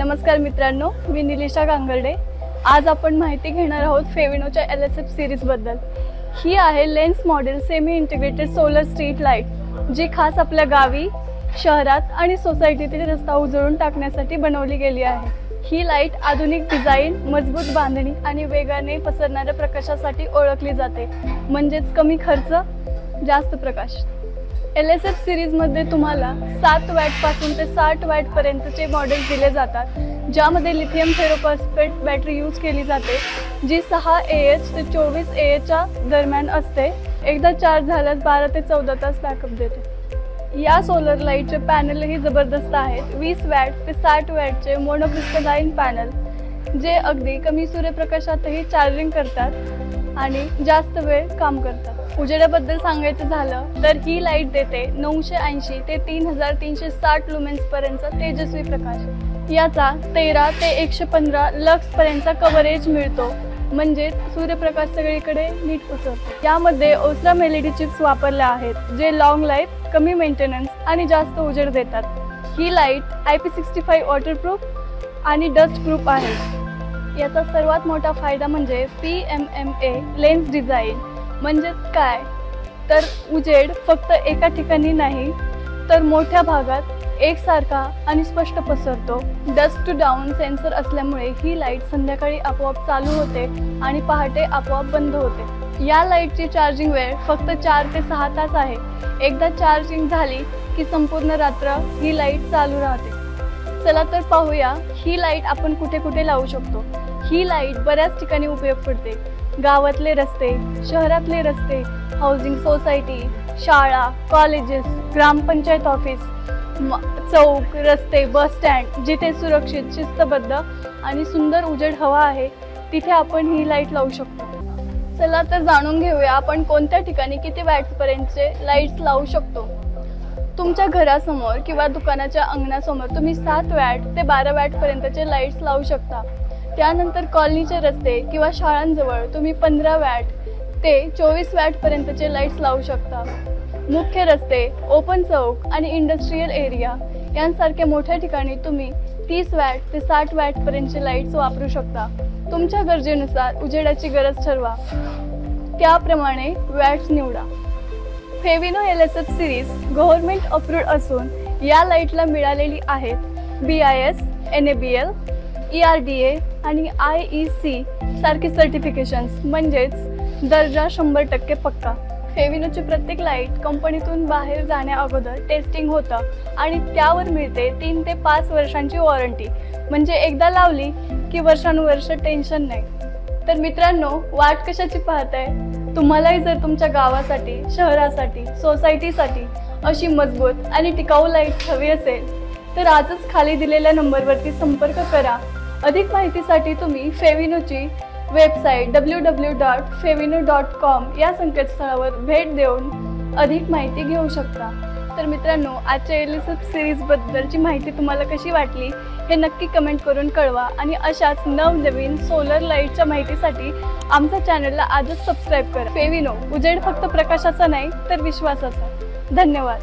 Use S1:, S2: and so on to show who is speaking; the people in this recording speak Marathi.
S1: नमस्कार मित्रांनो, मी निलिशा गांगर्डे। आज आपण माहिती घेणार आहोत फेविनोच्या LSF सीरीज बद्दल। ही आहे lens model semi integrated solar street light, जी खास आपल्या गावी, शहरात आणि सोसायटीतील रस्ता उजळून टाकण्यासाठी बनवली गेली आहे। ही लाईट आधुनिक डिझाइन, मजबूत बांधणी आणि वेगाने पसरणाऱ्या प्रकाशासाठी ओळखली जाते, म्हणजेच कमी खर्च, जास्त प्रकाश। LSF सीरीज मध्ये तुम्हाला 7 वॅट पासून ते 60 वॅट पर्यंतचे मॉडेल दिले जातात, ज्यामध्ये लिथियम फेरोफॉस्फेट बॅटरी यूज केली जाते, जी 6 Ah ते 24 Ah च्या दरम्यान असते। एकदा चार्ज झाल्यास 12 ते 14 तास बॅकअप देते। या सोलर लाईटचे पॅनलही जबरदस्त आहेत। 20 वॅट ते 60 वॅटचे मोनोक्रिस्टलाइन पॅनल, जे अगदी कमी सूर्यप्रकाशातही चार्जिंग करतात आणि जास्त वेळ काम करतात। उजेडाबद्दल सांगायचं झालं तर ही लाईट देते 980 ते 3360 लुमेन्स पर्यंतचा तेजस्वी प्रकाश। याचा 13 ते 115 लक्स पर्यंतचा कव्हरेज मिळतो, म्हणजे सूर्यप्रकाश सगळीकडे नीट पसरतो। यामध्ये ओस्राम LED चिप्स वापरल्या आहेत, जे लॉंग लाईफ, कमी मेंटेनन्स आणि जास्त उजेड देतात। ही लाईट IP65 वॉटरप्रूफ आणि डस्ट प्रूफ आहे। याचा सर्वात मोठा फायदा म्हणजे PMMA लेन्स डिझाइन। म्हणजे काय तर उजेड फक्त एका ठिकाणी नाही, तर मोठ्या भागात एकसारखा आणि स्पष्ट पसरतो। डस्ट टू डाऊन सेन्सर असल्यामुळे ही लाईट संध्याकाळी आपोआप चालू होते आणि पहाटे आपोआप बंद होते। या लाईटची चार्जिंग वेळ फक्त 4 ते 6 तास आहे। एकदा चार्जिंग झाली की संपूर्ण रात्र ही लाईट चालू राहते। चला तर पाहूया ही लाईट आपण कुठे कुठे लावू शकतो। ही लाईट बऱ्याच ठिकाणी उपयोग पडते। गावातले रस्ते, शहरातले रस्ते, हाऊसिंग सोसायटी, शाळा, कॉलेजेस, ग्रामपंचायत ऑफिस, चौक, रस्ते, बस स्टँड, जिथे सुरक्षित, शिस्तबद्ध आणि सुंदर उजेड हवा आहे, तिथे आपण ही लाईट लावू शकतो। चला तर जाणून घेऊया आपण कोणत्या ठिकाणी किती वॅट्स पर्यंतचे लाईट्स लावू शकतो। तुमच्या घरासमोर किंवा दुकानाच्या अंगणासमोर तुम्ही 7 वॅट ते 12 वॅट पर्यंतचे लाईट्स लावू शकता। त्यानंतर कॉलनीचे रस्ते किंवा शाळांजवळ तुम्ही 15 वॅट ते 24 वॅट पर्यंतचे लाईट्स लावू शकता। मुख्य रस्ते, ओपन चौक आणि इंडस्ट्रियल एरिया यांसारख्या मोठ्या ठिकाणी तुम्ही 30 वॅट ते 60 वॅट पर्यंतचे लाईट्स वापरू शकता। तुमच्या गरजेनुसार उजेडाची गरज ठरवा, त्याप्रमाणे वॅट्स निवडा। फेविनो LSF सीरीज गव्हर्नमेंट अप्रूव्ड असून या लाईटला मिळालेली आहेत BIS, NABL, ERDA आणि IEC सारखी सर्टिफिकेशन्स, म्हणजेच दर्जा 100% पक्का। फेविनोची प्रत्येक लाईट कंपनीतून बाहेर जाण्या अगोदर टेस्टिंग होतं आणि त्यावर मिळते 3 ते 5 वर्षांची वॉरंटी, म्हणजे एकदा लावली की वर्षानुवर्ष टेन्शन नाही। तर मित्रांनो, वाट कशाची पाहताय? तुम्हालाही जर तुमच्या गावासाठी, शहरासाठी, सोसायटीसाठी अशी मजबूत आणि टिकाऊ लाईट हवी असेल तर आजच खाली दिलेल्या नंबरवरती संपर्क करा। अधिक माहितीसाठी तुम्ही फेविनोची वेबसाईट www.fevino.com या संकेतस्थळावर भेट देऊन अधिक माहिती घेऊ शकता। तर मित्रांनो, आजच्या LSF सीरीज बद्दलची माहिती तुम्हाला कशी वाटली हे नक्की कमेंट करून कळवा आणि अशाच नवनवीन सोलर लाईटच्या माहितीसाठी आमच्या चॅनलला आजच सबस्क्राईब करा। फेविनो, उजेड फक्त प्रकाशाचा नाही तर विश्वासाचा। धन्यवाद।